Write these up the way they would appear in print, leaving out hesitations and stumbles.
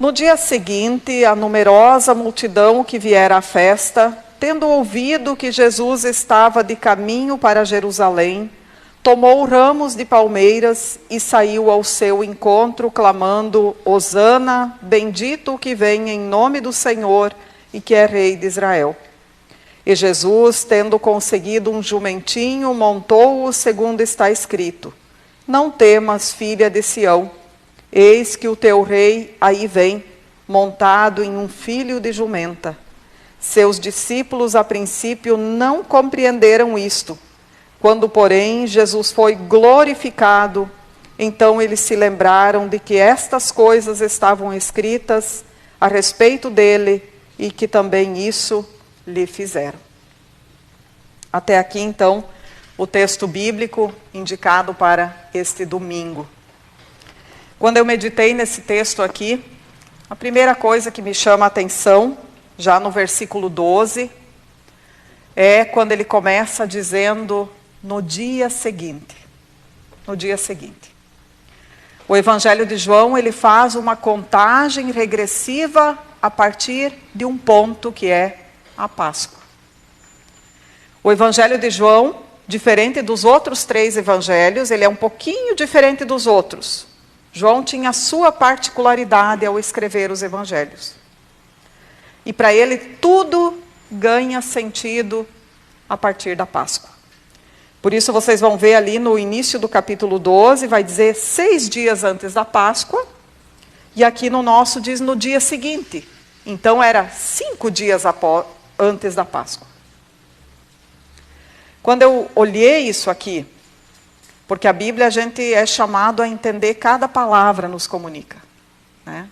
No dia seguinte, a numerosa multidão que viera à festa, tendo ouvido que Jesus estava de caminho para Jerusalém, tomou ramos de palmeiras e saiu ao seu encontro, clamando: Hosana, bendito o que vem em nome do Senhor e que é Rei de Israel. E Jesus, tendo conseguido um jumentinho, montou-o segundo está escrito: Não temas, filha de Sião, eis que o teu rei aí vem, montado em um filho de jumenta. Seus discípulos a princípio não compreenderam isto. Quando, porém, Jesus foi glorificado, então eles se lembraram de que estas coisas estavam escritas a respeito dele e que também isso lhe fizeram. Até aqui, então, o texto bíblico indicado para este domingo. Quando eu meditei nesse texto aqui, a primeira coisa que me chama a atenção, já no versículo 12, é quando ele começa dizendo: no dia seguinte. No dia seguinte. O Evangelho de João, ele faz uma contagem regressiva a partir de um ponto que é a Páscoa. O Evangelho de João, diferente dos outros 3 evangelhos, ele é um pouquinho diferente dos outros. João tinha a sua particularidade ao escrever os evangelhos. E para ele tudo ganha sentido a partir da Páscoa. Por isso vocês vão ver ali no início do capítulo 12, vai dizer 6 dias antes da Páscoa, e aqui no nosso diz no dia seguinte. Então era 5 dias antes da Páscoa. Quando eu olhei isso aqui, porque a Bíblia a gente é chamado a entender cada palavra nos comunica, né?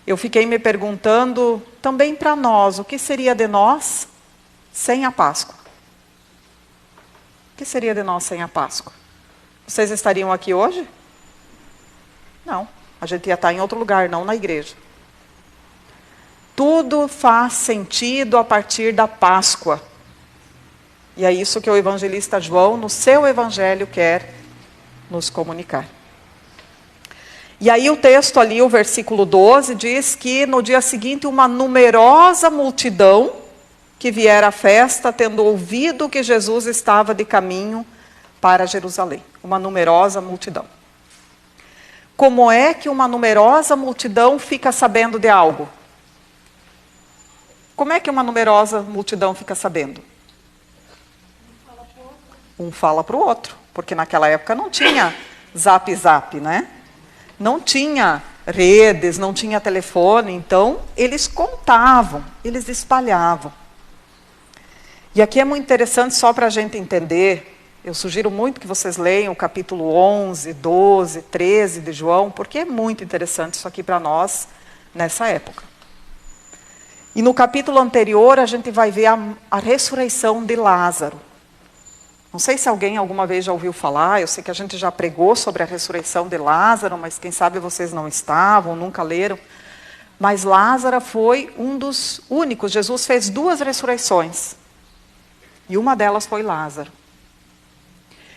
Eu fiquei me perguntando também para nós, o que seria de nós sem a Páscoa? O que seria de nós sem a Páscoa? Vocês estariam aqui hoje? Não, a gente ia estar em outro lugar, não na igreja. Tudo faz sentido a partir da Páscoa. E é isso que o evangelista João, no seu evangelho, quer nos comunicar. E aí o texto ali, o versículo 12, diz que no dia seguinte uma numerosa multidão que viera à festa, tendo ouvido que Jesus estava de caminho para Jerusalém. Uma numerosa multidão. Como é que uma numerosa multidão fica sabendo de algo? Como é que uma numerosa multidão fica sabendo? Um fala para o outro, porque naquela época não tinha zap, né? Não tinha redes, não tinha telefone, então eles contavam, eles espalhavam. E aqui é muito interessante, só para a gente entender, eu sugiro muito que vocês leiam o capítulo 11, 12, 13 de João, porque é muito interessante isso aqui para nós nessa época. E no capítulo anterior a gente vai ver a ressurreição de Lázaro. Não sei se alguém alguma vez já ouviu falar, eu sei que a gente já pregou sobre a ressurreição de Lázaro, mas quem sabe vocês não estavam, nunca leram. Mas Lázaro foi um dos únicos, Jesus fez 2 ressurreições. E uma delas foi Lázaro.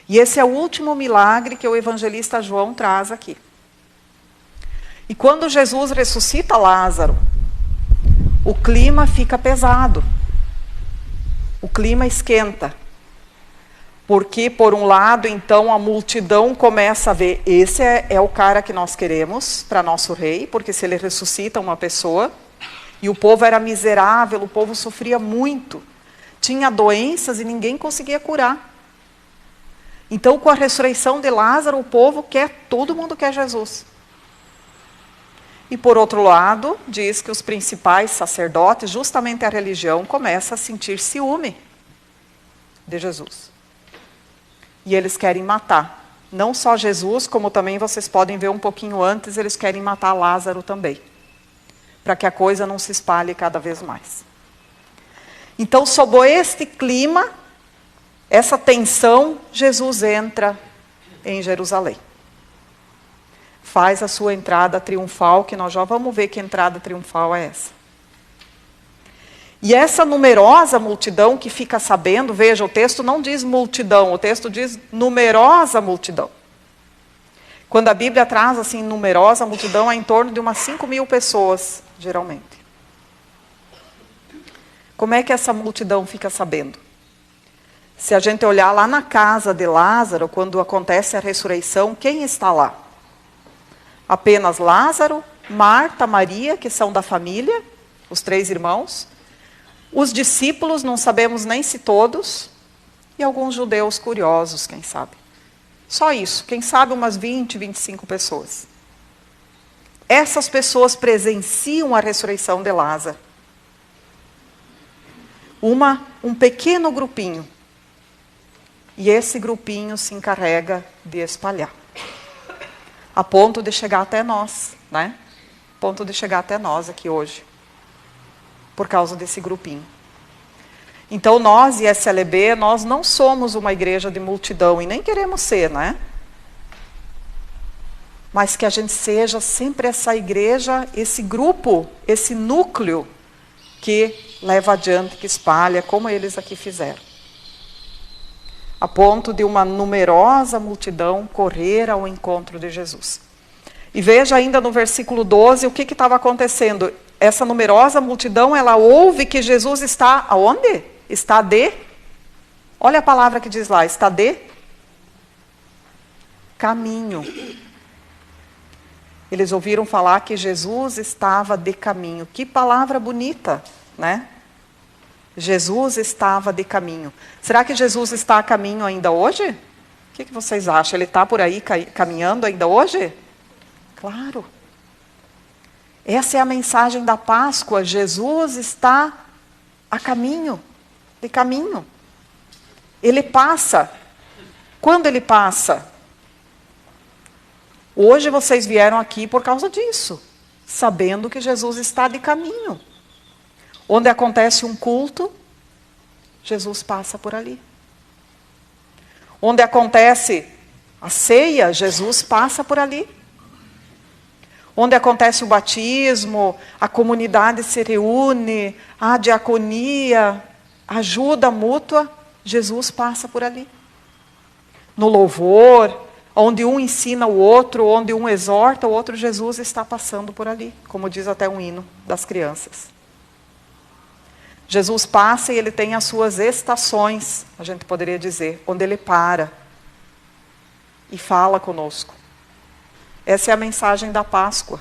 E esse é o último milagre que o evangelista João traz aqui. E quando Jesus ressuscita Lázaro, o clima fica pesado. O clima esquenta. Porque, por um lado, então, a multidão começa a ver, esse é o cara que nós queremos para nosso rei, porque se ele ressuscita uma pessoa, e o povo era miserável, o povo sofria muito, tinha doenças e ninguém conseguia curar. Então, com a ressurreição de Lázaro, o povo quer, todo mundo quer Jesus. E, por outro lado, diz que os principais sacerdotes, justamente a religião, começa a sentir ciúme de Jesus. E eles querem matar. Não só Jesus, como também vocês podem ver um pouquinho antes, eles querem matar Lázaro também. Para que a coisa não se espalhe cada vez mais. Então, sob este clima, essa tensão, Jesus entra em Jerusalém. Faz a sua entrada triunfal, que nós já vamos ver que entrada triunfal é essa. E essa numerosa multidão que fica sabendo, veja, o texto não diz multidão, o texto diz numerosa multidão. Quando a Bíblia traz assim numerosa multidão, é em torno de umas 5.000 pessoas, geralmente. Como é que essa multidão fica sabendo? Se a gente olhar lá na casa de Lázaro, quando acontece a ressurreição, quem está lá? Apenas Lázaro, Marta, Maria, que são da família, os 3 irmãos, os discípulos, não sabemos nem se todos, e alguns judeus curiosos, quem sabe. Só isso, quem sabe umas 20, 25 pessoas. Essas pessoas presenciam a ressurreição de Lázaro. Um pequeno grupinho. E esse grupinho se encarrega de espalhar. A ponto de chegar até nós, né? A ponto de chegar até nós aqui hoje. Por causa desse grupinho. Então nós, ISLB, nós não somos uma igreja de multidão e nem queremos ser, né? Mas que a gente seja sempre essa igreja, esse grupo, esse núcleo que leva adiante, que espalha, como eles aqui fizeram. A ponto de uma numerosa multidão correr ao encontro de Jesus. E veja ainda no versículo 12 o que estava acontecendo. Essa numerosa multidão, ela ouve que Jesus está aonde? Está de, olha a palavra que diz lá, está de caminho. Eles ouviram falar que Jesus estava de caminho. Que palavra bonita, né? Jesus estava de caminho. Será que Jesus está a caminho ainda hoje? O que vocês acham? Ele está por aí caminhando ainda hoje? Claro. Essa é a mensagem da Páscoa. Jesus está a caminho. De caminho. Ele passa. Quando ele passa? Hoje vocês vieram aqui por causa disso, sabendo que Jesus está de caminho. Onde acontece um culto, Jesus passa por ali. Onde acontece a ceia, Jesus passa por ali. Onde acontece o batismo, a comunidade se reúne, a diaconia, ajuda mútua, Jesus passa por ali. No louvor, onde um ensina o outro, onde um exorta o outro, Jesus está passando por ali, como diz até um hino das crianças. Jesus passa e ele tem as suas estações, a gente poderia dizer, onde ele para e fala conosco. Essa é a mensagem da Páscoa.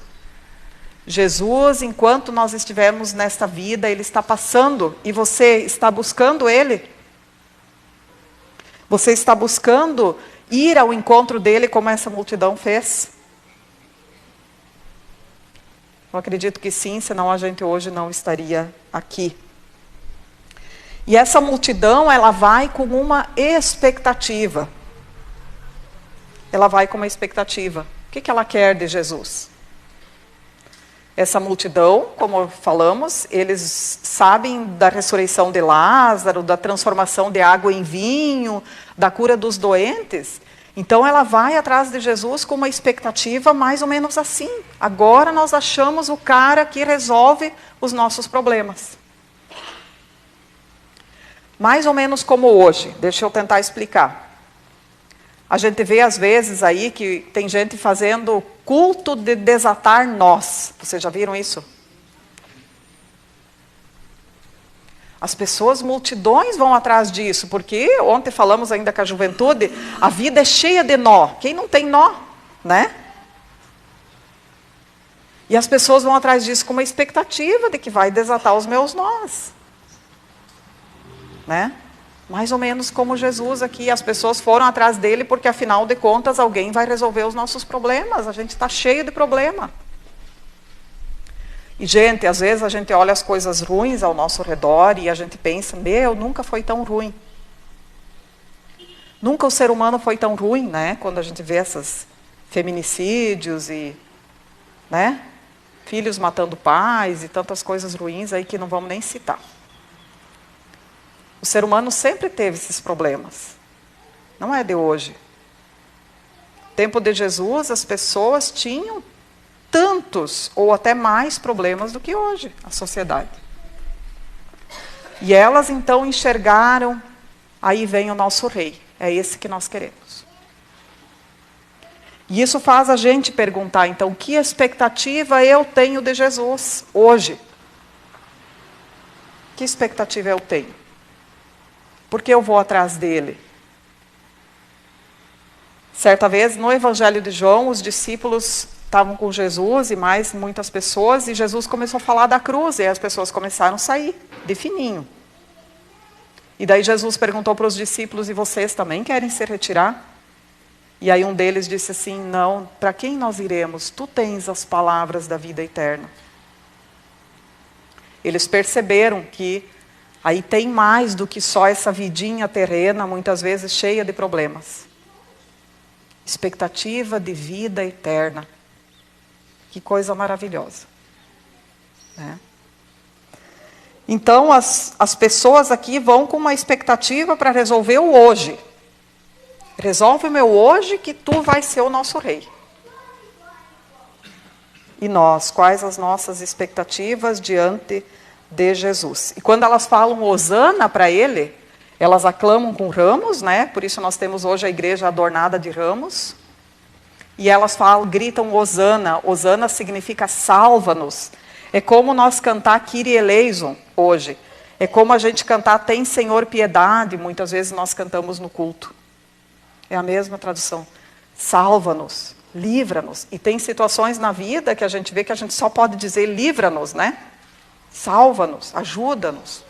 Jesus, enquanto nós estivermos nesta vida, ele está passando e você está buscando ele. Você está buscando ir ao encontro dele como essa multidão fez? Eu acredito que sim, senão a gente hoje não estaria aqui. E essa multidão, ela vai com uma expectativa. Ela vai com uma expectativa. O que ela quer de Jesus? Essa multidão, como falamos, eles sabem da ressurreição de Lázaro, da transformação de água em vinho, da cura dos doentes. Então ela vai atrás de Jesus com uma expectativa mais ou menos assim. Agora nós achamos o cara que resolve os nossos problemas. Mais ou menos como hoje. Deixa eu tentar explicar. A gente vê às vezes aí que tem gente fazendo culto de desatar nós. Vocês já viram isso? As pessoas, multidões vão atrás disso, porque ontem falamos ainda com a juventude, a vida é cheia de nó. Quem não tem nó, né? E as pessoas vão atrás disso com uma expectativa de que vai desatar os meus nós. Né? Mais ou menos como Jesus aqui, as pessoas foram atrás dele porque afinal de contas alguém vai resolver os nossos problemas, a gente está cheio de problema. E gente, às vezes a gente olha as coisas ruins ao nosso redor e a gente pensa, nunca foi tão ruim. Nunca o ser humano foi tão ruim, né? Quando a gente vê esses feminicídios e, né? Filhos matando pais e tantas coisas ruins aí que não vamos nem citar. O ser humano sempre teve esses problemas. Não é de hoje. No tempo de Jesus, as pessoas tinham tantos ou até mais problemas do que hoje, a sociedade. E elas então enxergaram, aí vem o nosso rei. É esse que nós queremos. E isso faz a gente perguntar, então, que expectativa eu tenho de Jesus hoje? Que expectativa eu tenho? Por que eu vou atrás dele? Certa vez, no Evangelho de João, os discípulos estavam com Jesus e mais muitas pessoas, e Jesus começou a falar da cruz, e as pessoas começaram a sair de fininho. E daí Jesus perguntou para os discípulos, e vocês também querem se retirar? E aí um deles disse assim, não, para quem nós iremos? Tu tens as palavras da vida eterna. Eles perceberam que aí tem mais do que só essa vidinha terrena, muitas vezes cheia de problemas. Expectativa de vida eterna. Que coisa maravilhosa. Né? Então, as pessoas aqui vão com uma expectativa para resolver o hoje. Resolve o meu hoje que tu vai ser o nosso rei. E nós, quais as nossas expectativas diante de Jesus? E quando elas falam hosana para ele, elas aclamam com ramos, né? Por isso nós temos hoje a igreja adornada de ramos. E elas gritam hosana. Hosana significa salva-nos. É como nós cantar Kyrie eleison hoje. É como a gente cantar Tem Senhor piedade, muitas vezes nós cantamos no culto. É a mesma tradução. Salva-nos, livra-nos. E tem situações na vida que a gente vê que a gente só pode dizer livra-nos, né? Salva-nos, ajuda-nos.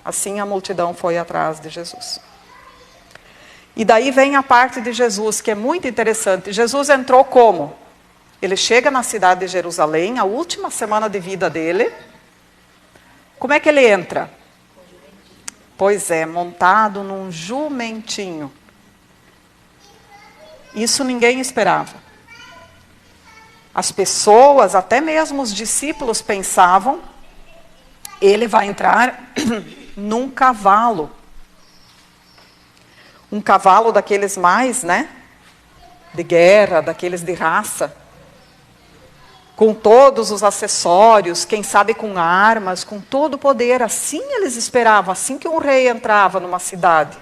Assim a multidão foi atrás de Jesus. E daí vem a parte de Jesus, que é muito interessante. Jesus entrou como? Ele chega na cidade de Jerusalém, a última semana de vida dele. Como é que ele entra? Pois é, montado num jumentinho. Isso ninguém esperava. As pessoas, até mesmo os discípulos pensavam, ele vai entrar num cavalo. Um cavalo daqueles mais, né? De guerra, daqueles de raça. Com todos os acessórios, quem sabe com armas, com todo o poder. Assim eles esperavam, assim que um rei entrava numa cidade.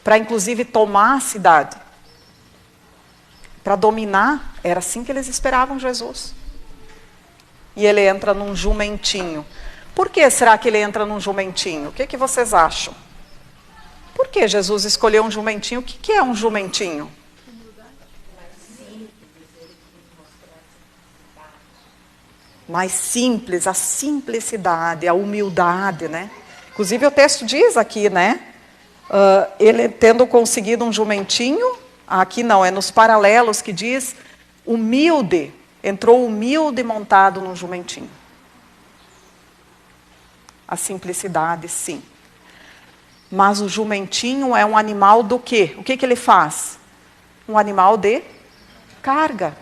Para inclusive tomar a cidade. Para dominar, era assim que eles esperavam Jesus. E ele entra num jumentinho. Por que será que ele entra num jumentinho? O que vocês acham? Por que Jesus escolheu um jumentinho? O que é um jumentinho? Mais simples, a simplicidade, a humildade, né? Inclusive o texto diz aqui, né? Ele tendo conseguido um jumentinho, aqui não, é nos paralelos que diz humilde, entrou humilde montado num jumentinho. A simplicidade, sim. Mas o jumentinho é um animal do quê? O que ele faz? Um animal de carga.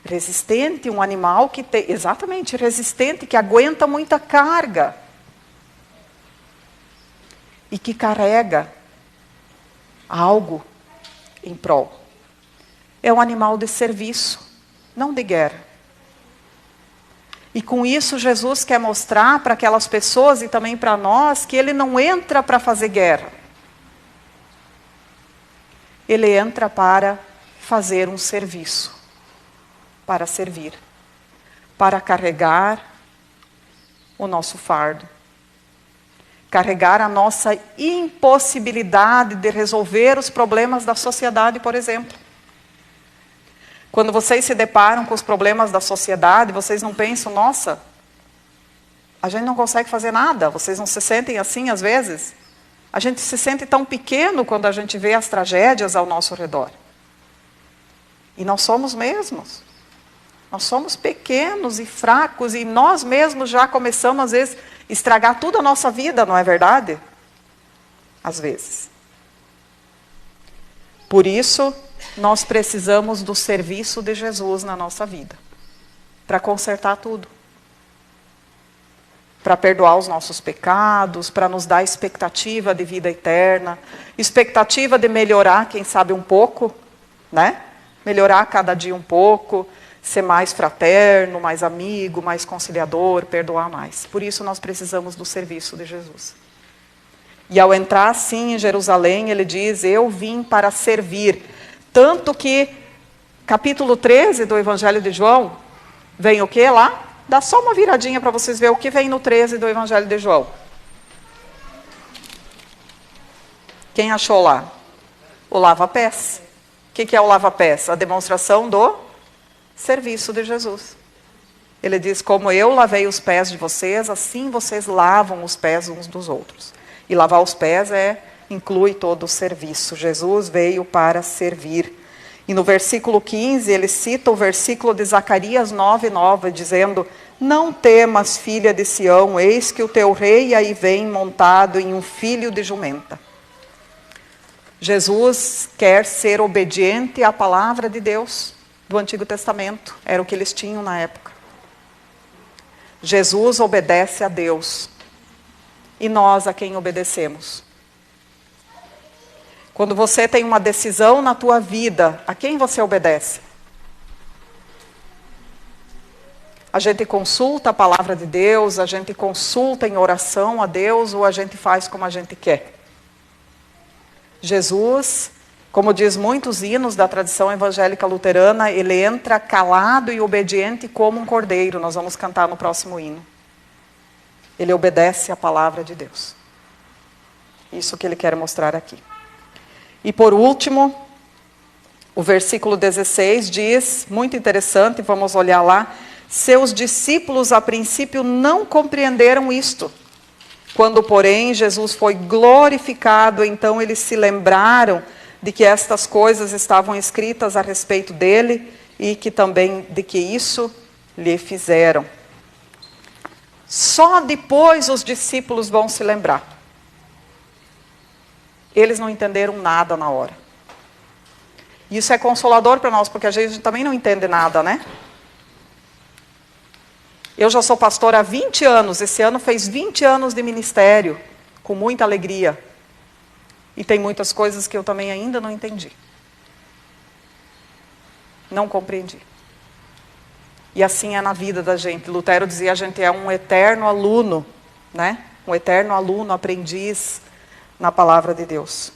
Resistente, um animal que tem, exatamente, resistente, que aguenta muita carga. E que carrega algo em prol. É um animal de serviço, não de guerra. E com isso Jesus quer mostrar para aquelas pessoas e também para nós que ele não entra para fazer guerra. Ele entra para fazer um serviço. Para servir. Para carregar o nosso fardo. Carregar a nossa impossibilidade de resolver os problemas da sociedade, por exemplo. Quando vocês se deparam com os problemas da sociedade, vocês não pensam, nossa, a gente não consegue fazer nada. Vocês não se sentem assim às vezes? A gente se sente tão pequeno quando a gente vê as tragédias ao nosso redor. E nós somos mesmos. Nós somos pequenos e fracos e nós mesmos já começamos às vezes a estragar tudo a nossa vida, não é verdade? Às vezes. Por isso, nós precisamos do serviço de Jesus na nossa vida. Para consertar tudo. Para perdoar os nossos pecados, para nos dar expectativa de vida eterna, expectativa de melhorar, quem sabe um pouco, né? Melhorar cada dia um pouco, ser mais fraterno, mais amigo, mais conciliador, perdoar mais. Por isso nós precisamos do serviço de Jesus. E ao entrar assim em Jerusalém, ele diz, eu vim para servir. Tanto que, capítulo 13 do Evangelho de João, vem o que lá? Dá só uma viradinha para vocês verem o que vem no 13 do Evangelho de João. Quem achou lá? O lava-pés. O que é o lava-pés? A demonstração do serviço de Jesus. Ele diz, como eu lavei os pés de vocês, assim vocês lavam os pés uns dos outros. E lavar os pés inclui todo o serviço. Jesus veio para servir. E no versículo 15, ele cita o versículo de Zacarias 9:9, dizendo, não temas, filha de Sião, eis que o teu rei aí vem montado em um filho de jumenta. Jesus quer ser obediente à palavra de Deus do Antigo Testamento. Era o que eles tinham na época. Jesus obedece a Deus. E nós a quem obedecemos? Quando você tem uma decisão na tua vida, a quem você obedece? A gente consulta a palavra de Deus, a gente consulta em oração a Deus, ou a gente faz como a gente quer? Jesus, como diz muitos hinos da tradição evangélica luterana, ele entra calado e obediente como um cordeiro. Nós vamos cantar no próximo hino. Ele obedece à palavra de Deus. Isso que ele quer mostrar aqui. E por último, o versículo 16 diz, muito interessante, vamos olhar lá, seus discípulos a princípio não compreenderam isto. Quando, porém, Jesus foi glorificado, então eles se lembraram de que estas coisas estavam escritas a respeito dele e que também de que isso lhe fizeram. Só depois os discípulos vão se lembrar. Eles não entenderam nada na hora. Isso é consolador para nós, porque a gente também não entende nada, né? Eu já sou pastora há 20 anos, esse ano fez 20 anos de ministério, com muita alegria. E tem muitas coisas que eu também ainda não entendi. Não compreendi. E assim é na vida da gente. Lutero dizia, a gente é um eterno aluno, né? Um eterno aluno, aprendiz na palavra de Deus.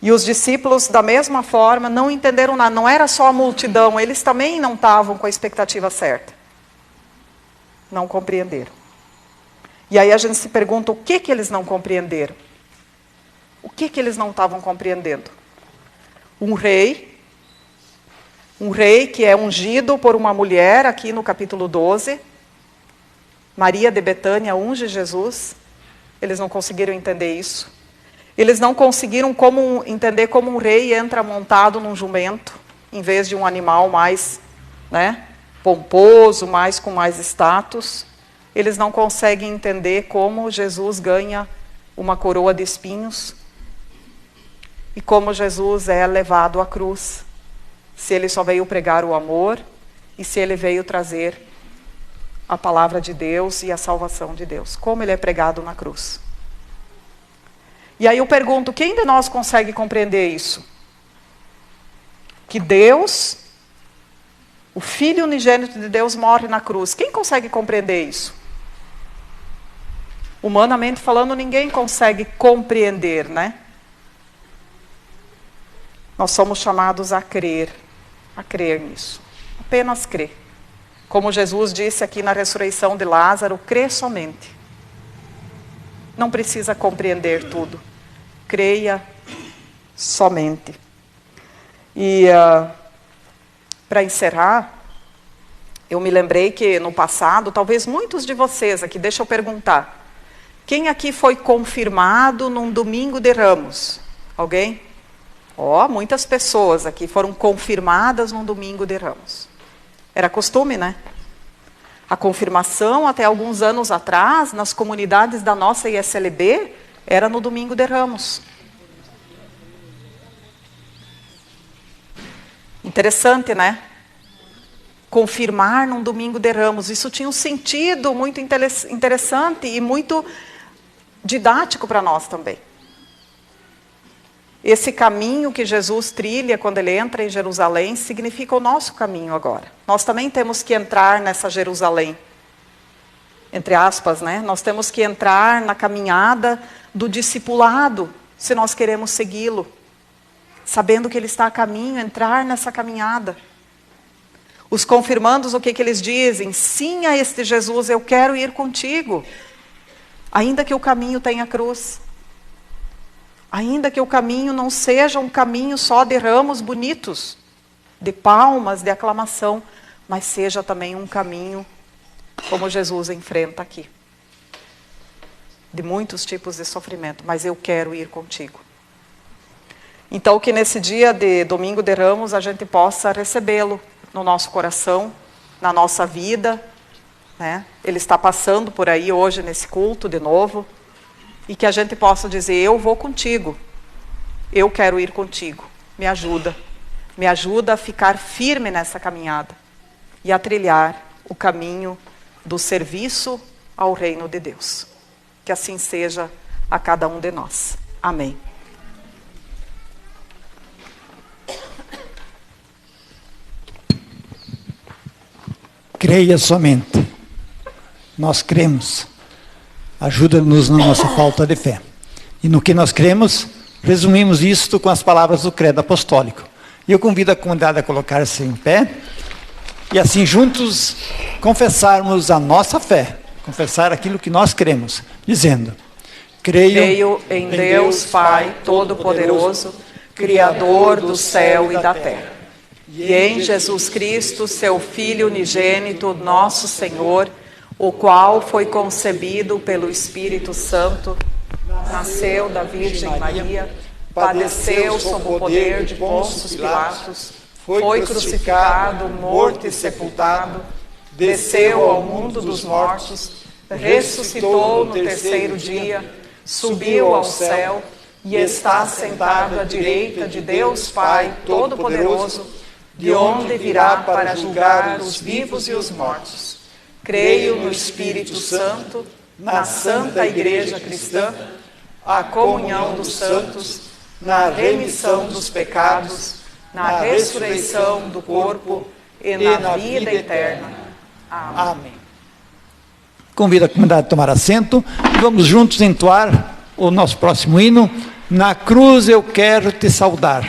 E os discípulos, da mesma forma, não entenderam nada. Não era só a multidão, eles também não estavam com a expectativa certa. Não compreenderam. E aí a gente se pergunta, o que eles não compreenderam? O que eles não estavam compreendendo? Um rei que é ungido por uma mulher, aqui no capítulo 12, Maria de Betânia unge Jesus, eles não conseguiram entender isso. Eles não conseguiram entender como um rei entra montado num jumento, em vez de um animal mais, né, pomposo, com mais status. Eles não conseguem entender como Jesus ganha uma coroa de espinhos e como Jesus é levado à cruz. Se ele só veio pregar o amor e se ele veio trazer a palavra de Deus e a salvação de Deus. Como ele é pregado na cruz. E aí eu pergunto, quem de nós consegue compreender isso? Que Deus, o Filho unigênito de Deus, morre na cruz. Quem consegue compreender isso? Humanamente falando, ninguém consegue compreender, né? Nós somos chamados a crer nisso. Apenas crer. Como Jesus disse aqui na ressurreição de Lázaro, crê somente. Não precisa compreender tudo. Creia somente. E para encerrar, eu me lembrei que no passado, talvez muitos de vocês aqui, deixa eu perguntar, quem aqui foi confirmado num domingo de Ramos? Alguém? Muitas pessoas aqui foram confirmadas num domingo de Ramos. Era costume, né? A confirmação, até alguns anos atrás, nas comunidades da nossa ISLB, era no domingo de Ramos. Interessante, né? Confirmar num domingo de Ramos. Isso tinha um sentido muito interessante e muito didático para nós também. Esse caminho que Jesus trilha quando ele entra em Jerusalém significa o nosso caminho agora. Nós também temos que entrar nessa Jerusalém. Entre aspas, né? Nós temos que entrar na caminhada do discipulado, se nós queremos segui-lo. sabendo que Ele está a caminho, entrar nessa caminhada. Os confirmandos, o que eles dizem? Sim a este Jesus, eu quero ir contigo. Ainda que o caminho tenha cruz. Ainda que o caminho não seja um caminho só de ramos bonitos, de palmas, de aclamação, mas seja também um caminho como Jesus enfrenta aqui. De muitos tipos de sofrimento, mas eu quero ir contigo. Então que nesse dia de Domingo de Ramos a gente possa recebê-lo no nosso coração, na nossa vida, né? Ele está passando por aí hoje nesse culto de novo, e que a gente possa dizer, eu vou contigo, eu quero ir contigo, me ajuda a ficar firme nessa caminhada, e a trilhar o caminho do serviço ao reino de Deus. Que assim seja a cada um de nós. Amém. Creia somente. Nós cremos. Ajuda-nos na nossa falta de fé. E no que nós cremos, resumimos isto com as palavras do credo apostólico. E eu convido a comunidade a colocar-se em pé e assim juntos confessarmos a nossa fé, confessar aquilo que nós cremos, dizendo: Creio em Deus Pai Todo-Poderoso, Criador do céu e da terra, e em Jesus Cristo, seu Filho unigênito, nosso Senhor, o qual foi concebido pelo Espírito Santo, nasceu da Virgem Maria, padeceu sob o poder de Pôncio Pilatos, foi crucificado, morto e sepultado, desceu ao mundo dos mortos, ressuscitou no terceiro dia, subiu ao céu e está sentado à direita de Deus Pai Todo-Poderoso, de onde virá para julgar os vivos e os mortos. Creio no Espírito Santo, na Santa Igreja Cristã, a comunhão dos santos, na remissão dos pecados, na ressurreição do corpo e na vida eterna. Amém. Convido a comunidade a tomar assento e vamos juntos entoar o nosso próximo hino. Na cruz eu quero te saudar.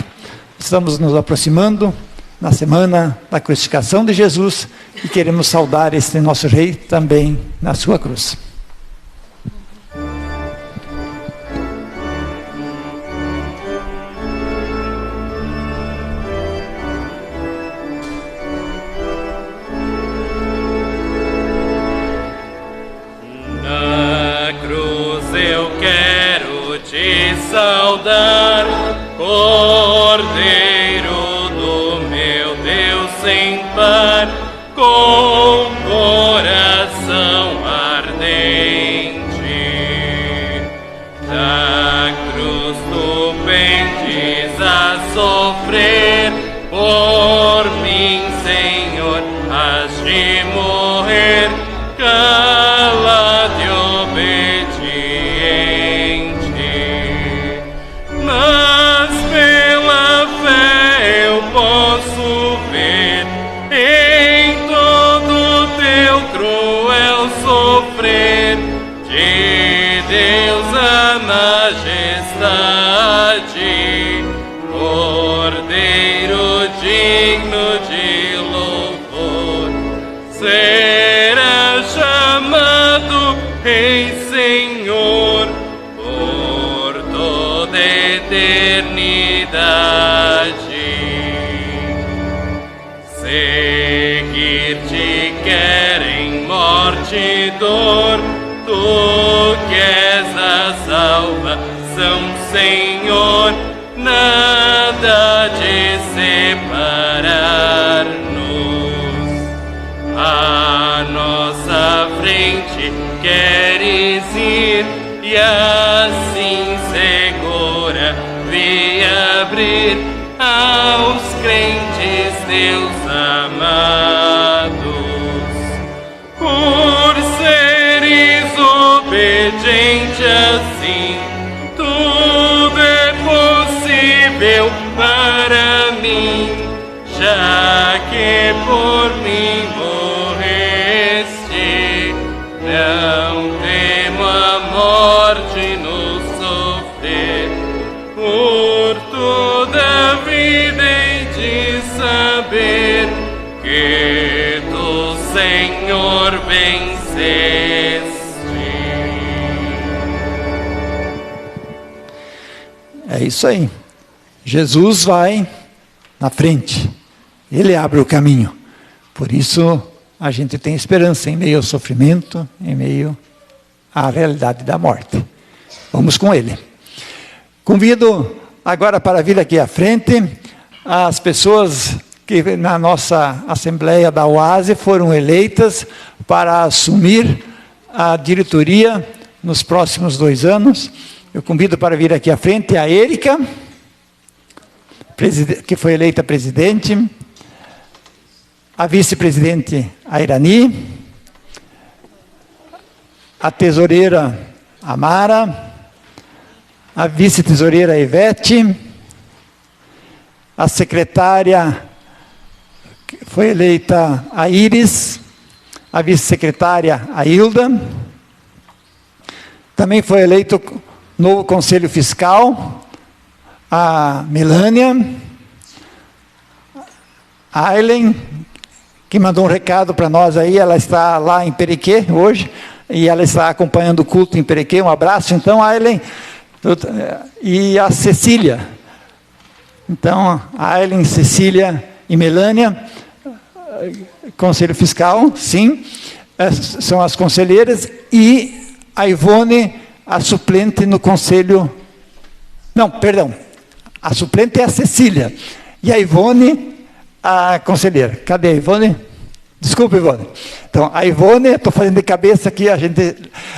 Estamos nos aproximando na semana da crucificação de Jesus e queremos saudar este nosso Rei também na sua cruz. Saudar, Cordeiro do meu Deus sem par, com coração ardente. Da cruz tu pendes a sofrer, por mim, Senhor, has de morrer, calado e obediente. Mas pela fé eu posso ver em todo teu cruel sofrer de Deus a majestade, Cordeiro digno de louvor, será chamado Rei Senhor por toda eternidade. Seguir-te quer em morte e dor, tu que és a salvação, Senhor, nada de separar-nos. À nossa frente queres ir e assim segura via abrir aos crentes teus amados. Por seres obediente assim, tudo é possível para mim, já que por mim morreste. Não temo a morte no sofrer, por toda Senhor, venceste. É isso aí. Jesus vai na frente. Ele abre o caminho. Por isso, a gente tem esperança em meio ao sofrimento, em meio à realidade da morte. Vamos com Ele. Convido agora para vir aqui à frente as pessoas que na nossa Assembleia da Oase foram eleitas para assumir a diretoria nos próximos 2 anos. Eu convido para vir aqui à frente a Érica, que foi eleita presidente, a vice-presidente Airani, a tesoureira Amara, a vice-tesoureira Ivete, a secretária foi eleita a Iris, a vice-secretária a Hilda, também foi eleito novo conselho fiscal, a Melânia, a Aileen, que mandou um recado para nós aí, ela está lá em Perequê hoje, e ela está acompanhando o culto em Perequê. Um abraço, então, Aileen. E a Cecília. Então, a Aileen, Cecília e Melânia, conselho fiscal, sim, são as conselheiras, e a Ivone, a suplente no conselho... Não, perdão, a suplente é a Cecília, e a Ivone, a conselheira. Cadê a Ivone? Desculpa, Ivone. Então, a Ivone, estou fazendo de cabeça aqui,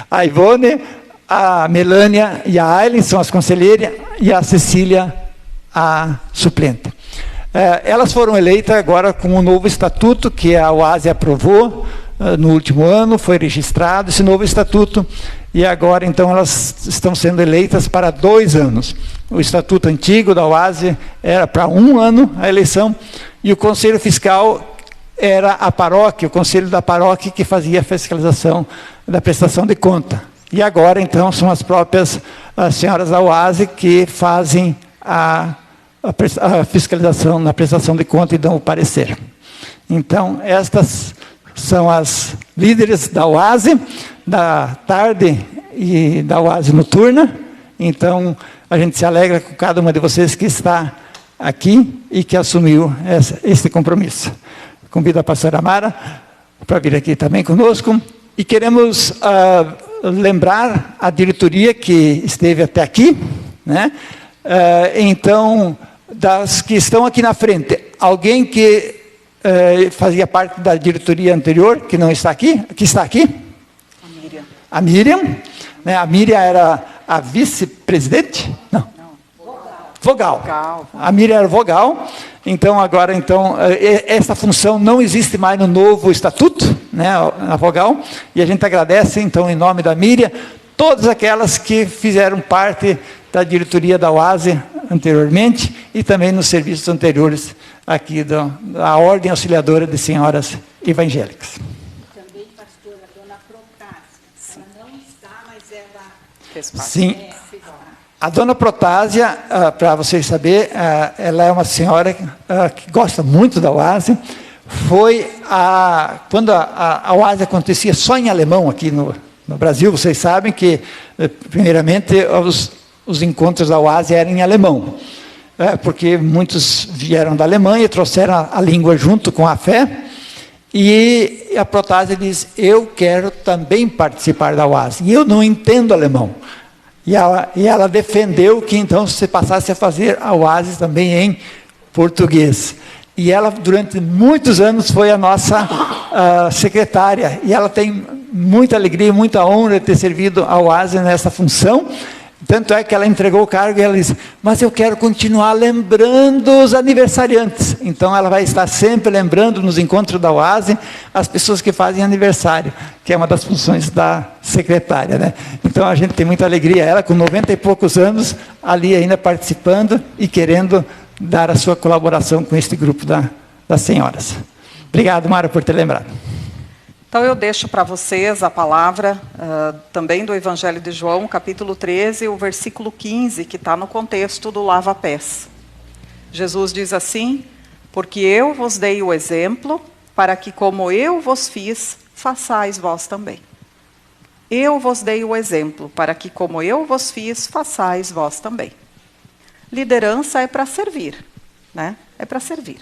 a Ivone, a Melânia e a Aileen são as conselheiras, e a Cecília, a suplente. Elas foram eleitas agora com um novo estatuto, que a Oase aprovou no último ano, foi registrado esse novo estatuto, e agora, então, elas estão sendo eleitas para 2 anos. O estatuto antigo da Oase era para 1 ano a eleição, e o conselho fiscal era a paróquia, o conselho da paróquia que fazia a fiscalização da prestação de conta. E agora, então, são as próprias senhoras da Oase que fazem a fiscalização na prestação de conta e dão o parecer. Então, estas são as líderes da Oase, da tarde e da Oase noturna. Então, a gente se alegra com cada uma de vocês que está aqui e que assumiu esse compromisso. Convido a pastora Amara para vir aqui também conosco. E queremos lembrar a diretoria que esteve até aqui, né? Então, das que estão aqui na frente, alguém que fazia parte da diretoria anterior, que não está aqui, que está aqui? A Miriam. Né? A Miriam era a vice-presidente? Não. Vogal. A Miriam era vogal. Então, agora, essa função não existe mais no novo estatuto, né, a vogal. E a gente agradece, então, em nome da Miriam, todas aquelas que fizeram parte da diretoria da Oase anteriormente e também nos serviços anteriores aqui da Ordem Auxiliadora de Senhoras Evangélicas. Também, pastora, a dona Protásia. Ela não está, mas ela... Fez parte. Sim. A dona Protásia, para vocês saberem, ela é uma senhora que gosta muito da Oase. Foi quando a Oase acontecia só em alemão aqui no Brasil, vocês sabem que, primeiramente, os encontros da Oase eram em alemão, porque muitos vieram da Alemanha e trouxeram a língua junto com a fé. E a Protásia diz, eu quero também participar da Oase, e eu não entendo alemão. E ela defendeu que então se passasse a fazer a Oase também em português. E ela, durante muitos anos, foi a nossa secretária. E ela tem muita alegria, muita honra de ter servido a Oase nessa função. Tanto é que ela entregou o cargo e ela disse, mas eu quero continuar lembrando os aniversariantes. Então ela vai estar sempre lembrando nos encontros da Oase as pessoas que fazem aniversário, que é uma das funções da secretária, né? Então a gente tem muita alegria, ela com 90 e poucos anos, ali ainda participando e querendo dar a sua colaboração com este grupo das senhoras. Obrigado, Mara, por ter lembrado. Então eu deixo para vocês a palavra também do Evangelho de João, capítulo 13, o versículo 15, que está no contexto do lava-pés. Jesus diz assim, porque eu vos dei o exemplo, para que, como eu vos fiz, façais vós também. Eu vos dei o exemplo, para que, como eu vos fiz, façais vós também. Liderança é para servir, né? É para servir.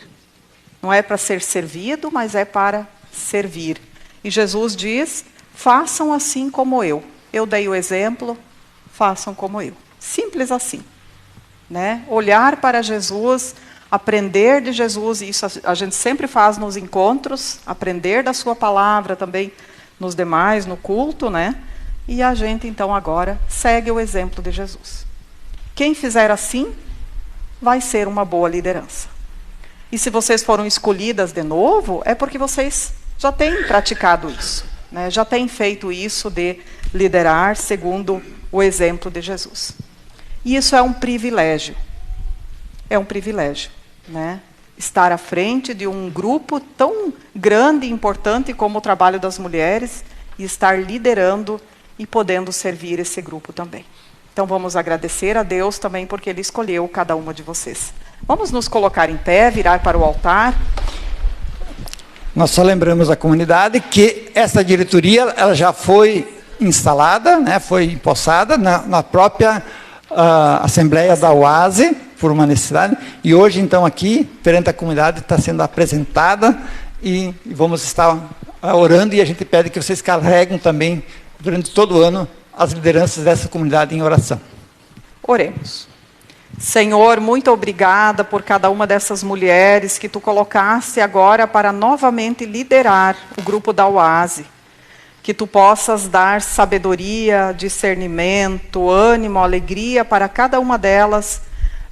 Não é para ser servido, mas é para servir. E Jesus diz, façam assim como eu. Eu dei o exemplo, façam como eu. Simples assim. Né? Olhar para Jesus, aprender de Jesus, e isso a gente sempre faz nos encontros, aprender da sua palavra também nos demais, no culto, né? E a gente então agora segue o exemplo de Jesus. Quem fizer assim, vai ser uma boa liderança. E se vocês foram escolhidas de novo, é porque vocês já têm praticado isso, né? Já têm feito isso de liderar segundo o exemplo de Jesus. E isso é um privilégio. É um privilégio, né? Estar à frente de um grupo tão grande e importante como o trabalho das mulheres e estar liderando e podendo servir esse grupo também. Então vamos agradecer a Deus também porque Ele escolheu cada uma de vocês. Vamos nos colocar em pé, virar para o altar. Nós só lembramos a comunidade que essa diretoria ela já foi instalada, né, foi empossada na própria Assembleia da UASE, por uma necessidade, e hoje então aqui, perante a comunidade, está sendo apresentada e vamos estar orando e a gente pede que vocês carreguem também, durante todo o ano, as lideranças dessa comunidade em oração. Oremos. Senhor, muito obrigada por cada uma dessas mulheres que Tu colocaste agora para novamente liderar o grupo da UASE. Que Tu possas dar sabedoria, discernimento, ânimo, alegria para cada uma delas,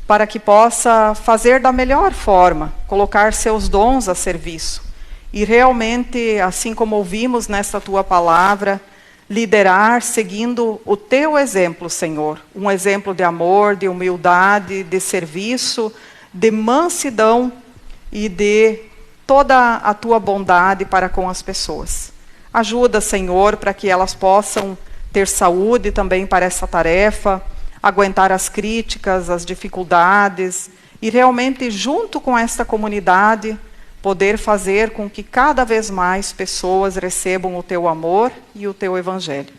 para que possa fazer da melhor forma, colocar seus dons a serviço. E realmente, assim como ouvimos nesta Tua palavra, liderar seguindo o Teu exemplo, Senhor. Um exemplo de amor, de humildade, de serviço, de mansidão e de toda a Tua bondade para com as pessoas. Ajuda, Senhor, para que elas possam ter saúde também para essa tarefa, aguentar as críticas, as dificuldades, e realmente, junto com esta comunidade, poder fazer com que cada vez mais pessoas recebam o Teu amor e o Teu Evangelho.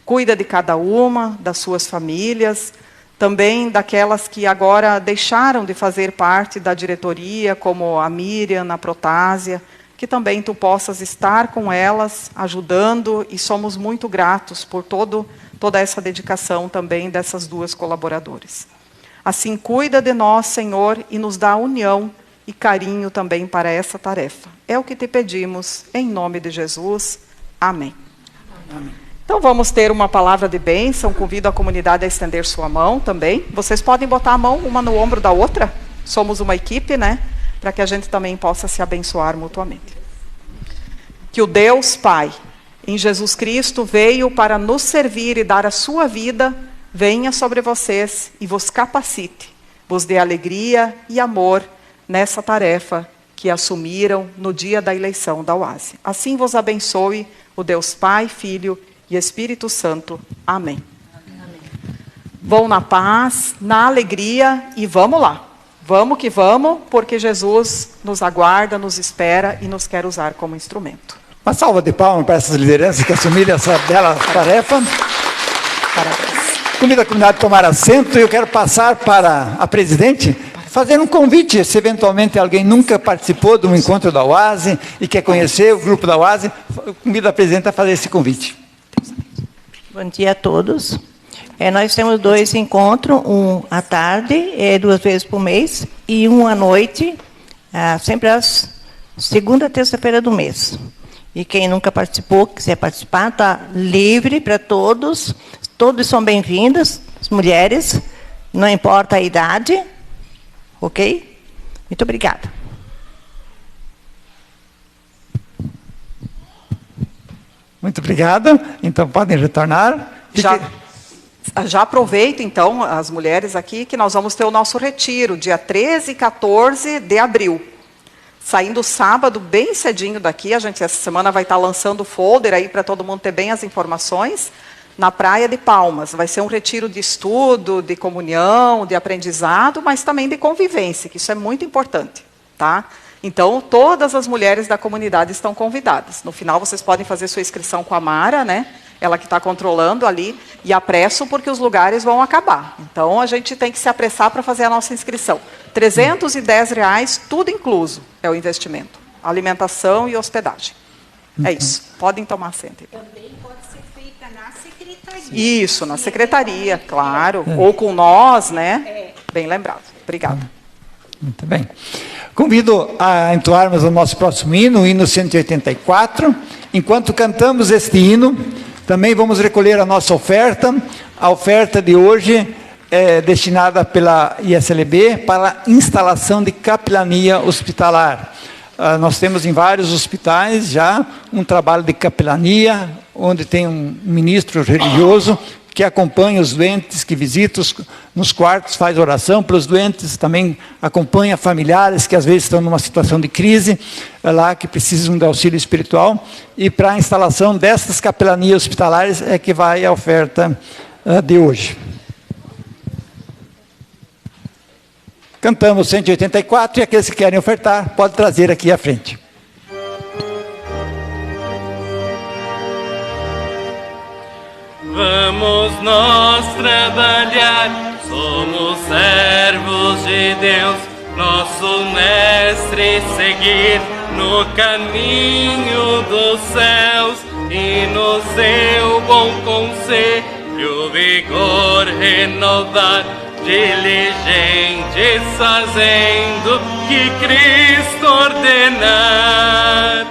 Cuida de cada uma, das suas famílias, também daquelas que agora deixaram de fazer parte da diretoria, como a Miriam, a Protásia, que também Tu possas estar com elas, ajudando, e somos muito gratos por toda essa dedicação também dessas duas colaboradoras. Assim, cuida de nós, Senhor, e nos dá união e carinho também para essa tarefa. É o que Te pedimos, em nome de Jesus. Amém. Amém. Então vamos ter uma palavra de bênção, convido a comunidade a estender sua mão também. Vocês podem botar a mão uma no ombro da outra, somos uma equipe, né? Para que a gente também possa se abençoar mutuamente. Que o Deus Pai, em Jesus Cristo, veio para nos servir e dar a sua vida, venha sobre vocês e vos capacite, vos dê alegria e amor nessa tarefa que assumiram no dia da eleição da UASE. Assim vos abençoe o Deus Pai, Filho e Espírito Santo. Amém. Amém. Vão na paz, na alegria e vamos lá. Vamos que vamos, porque Jesus nos aguarda, nos espera e nos quer usar como instrumento. Uma salva de palmas para essas lideranças que assumiram essa bela tarefa. Parabéns. Convido a comunidade a tomar assento e eu quero passar para a presidente, fazer um convite, se eventualmente alguém nunca participou de um encontro da UASE e quer conhecer o grupo da UASE, convido a presidente a fazer esse convite. Bom dia a todos. Nós temos 2 encontros, um à tarde, 2 vezes por mês, e um à noite, sempre às segunda e terça-feira do mês. E quem nunca participou, quiser participar, está livre para todos. Todos são bem-vindos, as mulheres, não importa a idade. Ok? Muito obrigada. Muito obrigado. Então, podem retornar. Já aproveito, então, as mulheres aqui, que nós vamos ter o nosso retiro, dia 13 e 14 de abril. Saindo sábado, bem cedinho daqui, a gente essa semana vai estar lançando o folder aí para todo mundo ter bem as informações, na Praia de Palmas. Vai ser um retiro de estudo, de comunhão, de aprendizado, mas também de convivência, que isso é muito importante, tá? Então, todas as mulheres da comunidade estão convidadas. No final, vocês podem fazer sua inscrição com a Mara, né? Ela que está controlando ali, e apresso porque os lugares vão acabar. Então, a gente tem que se apressar para fazer a nossa inscrição. R$ 310, tudo incluso, é o investimento. Alimentação e hospedagem. É isso. Podem tomar assento. Também pode ser feita na secretaria. Isso, na secretaria, claro. Ou com nós, né? Bem lembrado. Obrigada. Muito bem. Convido a entoarmos o nosso próximo hino, o hino 184. Enquanto cantamos este hino, também vamos recolher a nossa oferta. A oferta de hoje é destinada pela ISLB para instalação de capelania hospitalar. Nós temos em vários hospitais já um trabalho de capelania, onde tem um ministro religioso que acompanha os doentes, que visita nos quartos, faz oração pelos doentes, também acompanha familiares que às vezes estão numa situação de crise, lá que precisam de auxílio espiritual. E para a instalação destas capelanias hospitalares é que vai a oferta de hoje. Cantamos 184 e aqueles que querem ofertar, podem trazer aqui à frente. Vamos nós trabalhar, somos servos de Deus, nosso mestre seguir no caminho dos céus e no seu bom conselho vigor renovar, diligentes fazendo que Cristo ordenar,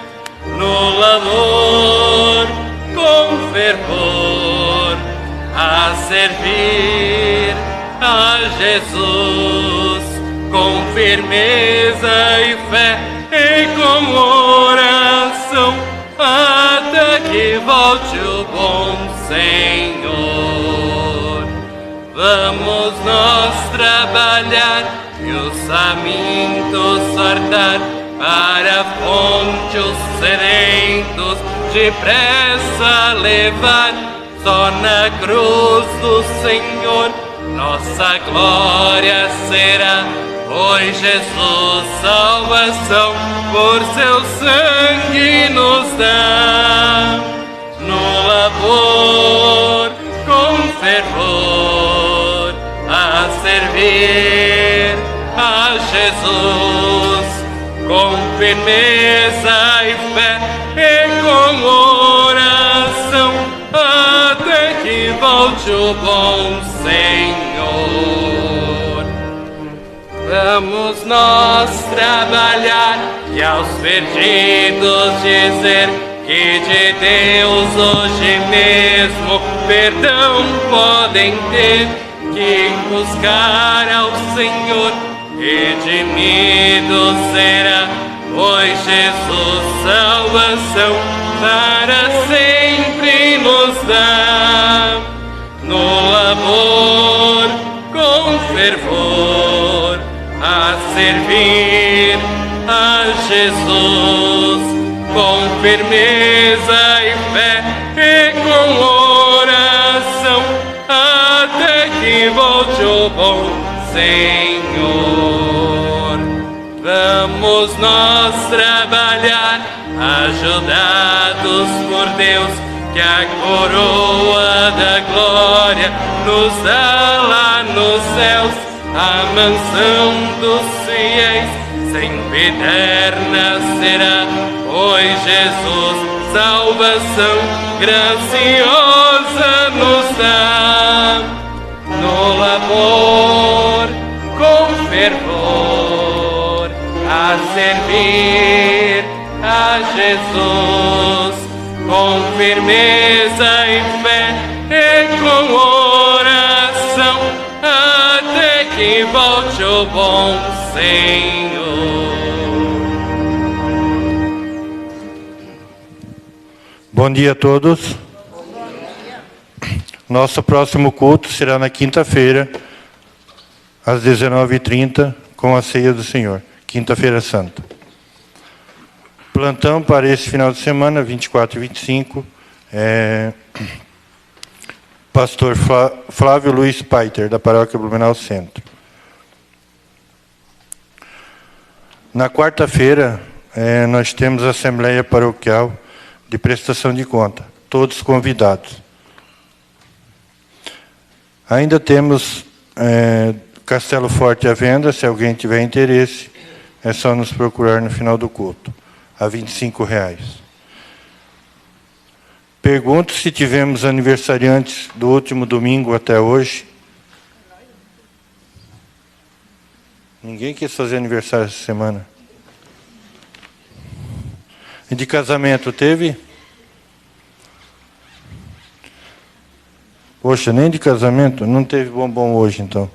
no labor com fervor a servir a Jesus, com firmeza e fé e com oração, até que volte o bom Senhor. Vamos nós trabalhar e os famintos fartar, para a fonte os sedentos depressa levar. Só na cruz do Senhor nossa glória será, pois Jesus salvação por seu sangue nos dá. No labor com fervor a servir a Jesus, com firmeza e fé e com oração, até que volte o bom Senhor. Vamos nós trabalhar e aos perdidos dizer que de Deus hoje mesmo perdão podem ter, que buscar ao Senhor redimido será, pois Jesus salvação para sempre nos dá. No labor com fervor a servir a Jesus, com firmeza e fé e com oração, até que volte o bom Senhor. Vamos nós trabalhar, ajudados por Deus, que a coroa da glória nos dá lá nos céus, a mansão dos fiéis sempre eterna será, pois Jesus salvação graciosa nos dá. No labor com fervor a servir a Jesus, com firmeza e fé e com oração, até que volte o bom Senhor. Bom dia a todos. Nosso próximo culto será na quinta-feira, às 19h30, com a ceia do Senhor, quinta-feira santa. Plantão para esse final de semana, 24 e 25, pastor Flávio Luiz Paiter, da Paróquia Blumenau Centro. Na quarta-feira, nós temos a Assembleia Paroquial de Prestação de Conta, todos convidados. Ainda temos Castelo Forte à venda, se alguém tiver interesse, é só nos procurar no final do culto, a R$ 25,00. Pergunto se tivemos aniversariantes do último domingo até hoje. Ninguém quis fazer aniversário essa semana. E de casamento teve? Poxa, nem de casamento? Não teve bombom hoje, então.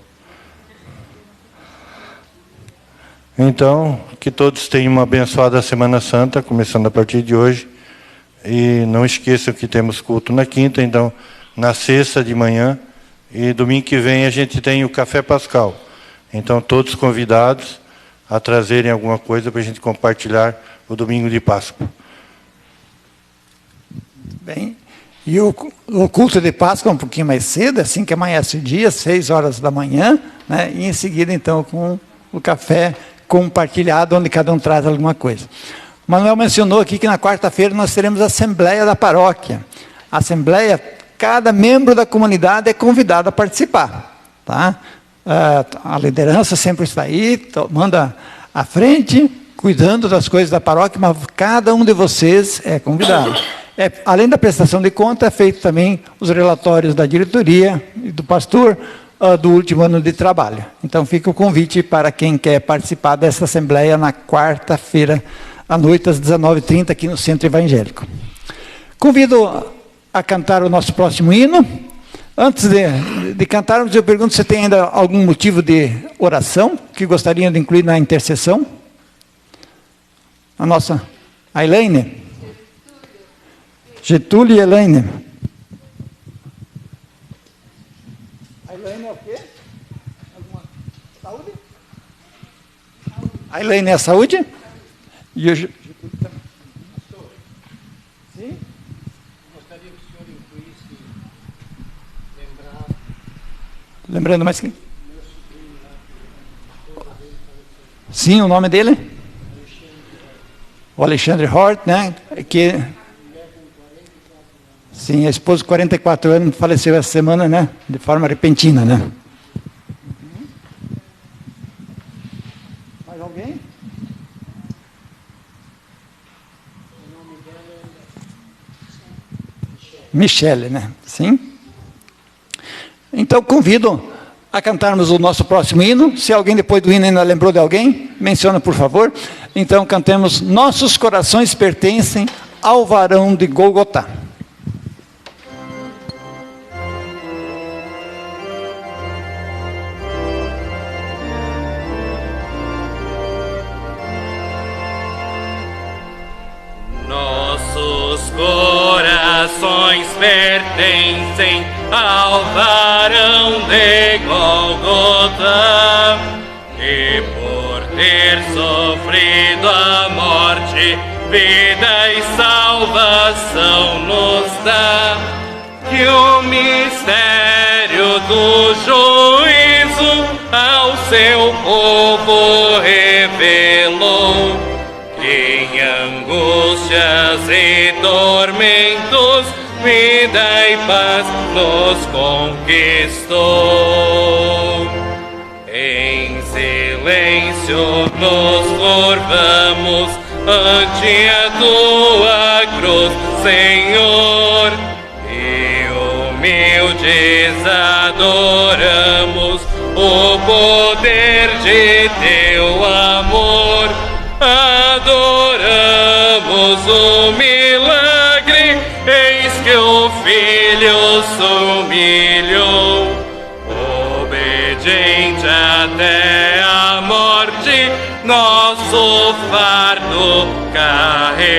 Então, que todos tenham uma abençoada Semana Santa, começando a partir de hoje. E não esqueçam que temos culto na quinta, então, na sexta de manhã. E domingo que vem a gente tem o Café Pascal. Então, todos convidados a trazerem alguma coisa para a gente compartilhar o domingo de Páscoa. Bem, e o culto de Páscoa é um pouquinho mais cedo, assim que amanhece o dia, 6 horas da manhã, né? E em seguida, então, com o café compartilhado, onde cada um traz alguma coisa. O Manuel mencionou aqui que na quarta-feira nós teremos a Assembleia da Paróquia. A Assembleia, cada membro da comunidade é convidado a participar, tá? A liderança sempre está aí, tomando à frente, cuidando das coisas da paróquia, mas cada um de vocês é convidado. Além da prestação de conta, é feito também os relatórios da diretoria e do pastor do último ano de trabalho. Então fica o convite para quem quer participar dessa assembleia na quarta-feira, à noite, às 19h30, aqui no Centro Evangélico. Convido a cantar o nosso próximo hino. Antes de cantarmos, eu pergunto se tem ainda algum motivo de oração que gostariam de incluir na intercessão. A nossa Elaine. Getúlio e Elaine. A Elaine é o quê? Alguma saúde? A Elaine é a saúde? E o Getúlio também. Sim? Gostaria que o senhor incluísse, lembrando mais quem? Sim, o nome dele? O Alexandre Hort, né? Que... Sim, a esposa de 44 anos faleceu essa semana, né? De forma repentina, né? Mais alguém? O nome dela é Michele, né? Sim. Então, convido a cantarmos o nosso próximo hino. Se alguém depois do hino ainda lembrou de alguém, menciona, por favor. Então, cantemos Nossos Corações Pertencem ao Varão de Golgotá. Nossos corações pertencem ao varão de Golgotá, que por ter sofrido a morte, vida e salvação nos dá. Que o mistério do juízo ao seu povo revelou, que em angústias e tormentos, vida e paz nos conquistou. Em silêncio nos curvamos ante a tua cruz, Senhor, e humildes adoramos o poder de teu amor. Adoramos o milagre, eis que o Filho se humilhou, obediente até a morte, nosso fardo carregou.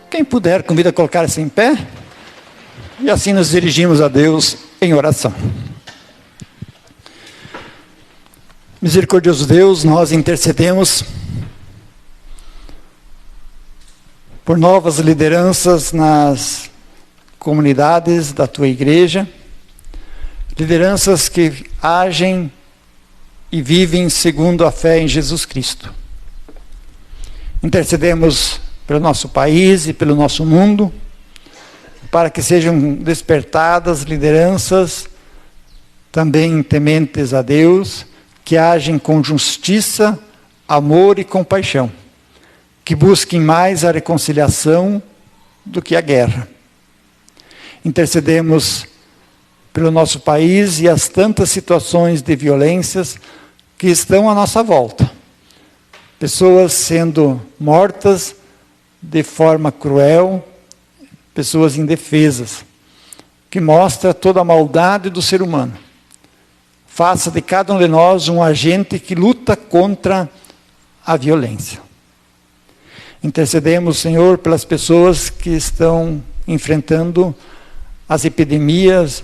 Quem puder, convida a colocar-se em pé, e assim nos dirigimos a Deus em oração. Misericordioso Deus, nós intercedemos por novas lideranças nas comunidades da tua igreja, lideranças que agem e vivem segundo a fé em Jesus Cristo. Intercedemos pelo nosso país e pelo nosso mundo, para que sejam despertadas lideranças também tementes a Deus, que agem com justiça, amor e compaixão, que busquem mais a reconciliação do que a guerra. Intercedemos pelo nosso país e as tantas situações de violências que estão à nossa volta. Pessoas sendo mortas de forma cruel, pessoas indefesas, que mostra toda a maldade do ser humano. Faça de cada um de nós um agente que luta contra a violência. Intercedemos, Senhor, pelas pessoas que estão enfrentando as epidemias,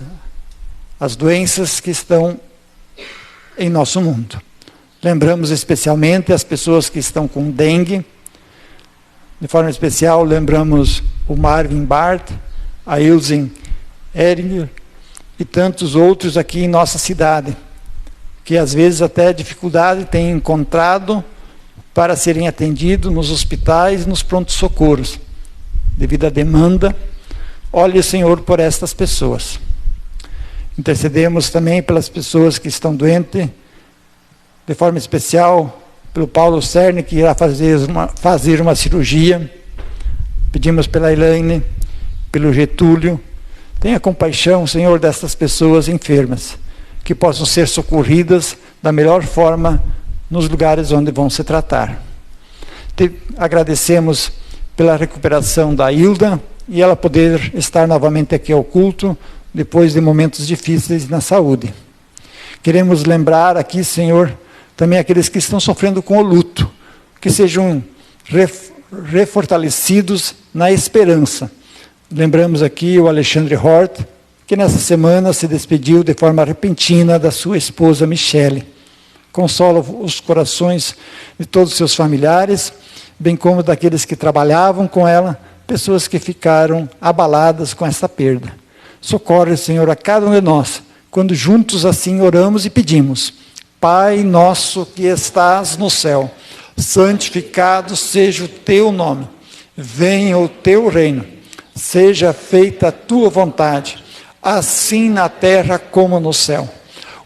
as doenças que estão em nosso mundo. Lembramos especialmente as pessoas que estão com dengue. De forma especial, lembramos o Marvin Bart, a Ilsen Eringer e tantos outros aqui em nossa cidade, que às vezes até dificuldade têm encontrado para serem atendidos nos hospitais e nos prontos-socorros, devido à demanda. Olhe, Senhor, por estas pessoas. Intercedemos também pelas pessoas que estão doentes, de forma especial pelo Paulo Cerne, que irá fazer uma cirurgia. Pedimos pela Elaine, pelo Getúlio. Tenha compaixão, Senhor, destas pessoas enfermas, que possam ser socorridas da melhor forma nos lugares onde vão se tratar. Agradecemos pela recuperação da Hilda e ela poder estar novamente aqui ao culto, depois de momentos difíceis na saúde. Queremos lembrar aqui, Senhor, também aqueles que estão sofrendo com o luto, que sejam refortalecidos na esperança. Lembramos aqui o Alexandre Hort, que nessa semana se despediu de forma repentina da sua esposa Michele. Consola os corações de todos os seus familiares, bem como daqueles que trabalhavam com ela, pessoas que ficaram abaladas com essa perda. Socorre, Senhor, a cada um de nós, quando juntos assim oramos e pedimos: Pai nosso que estás no céu, santificado seja o teu nome. Venha o teu reino. Seja feita a tua vontade, assim na terra como no céu.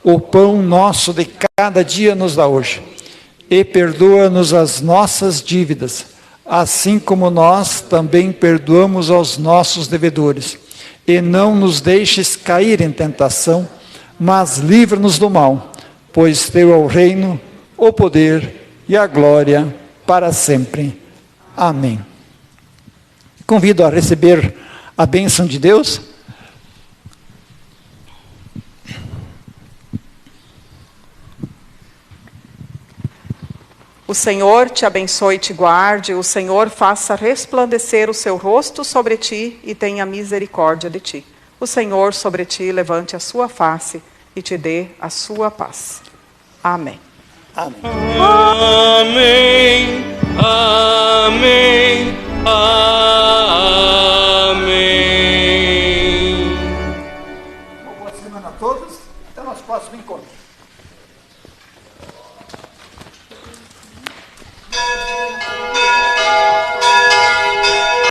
O pão nosso de cada dia nos dá hoje. E perdoa-nos as nossas dívidas, assim como nós também perdoamos aos nossos devedores. E não nos deixes cair em tentação, mas livra-nos do mal, pois teu é o reino, o poder e a glória para sempre. Amém. Convido a receber a bênção de Deus. O Senhor te abençoe e te guarde, o Senhor faça resplandecer o seu rosto sobre ti e tenha misericórdia de ti. O Senhor sobre ti levante a sua face e te dê a sua paz. Amém. Amém. Amém. Amém. Boa semana a todos. Até o nosso próximo encontro.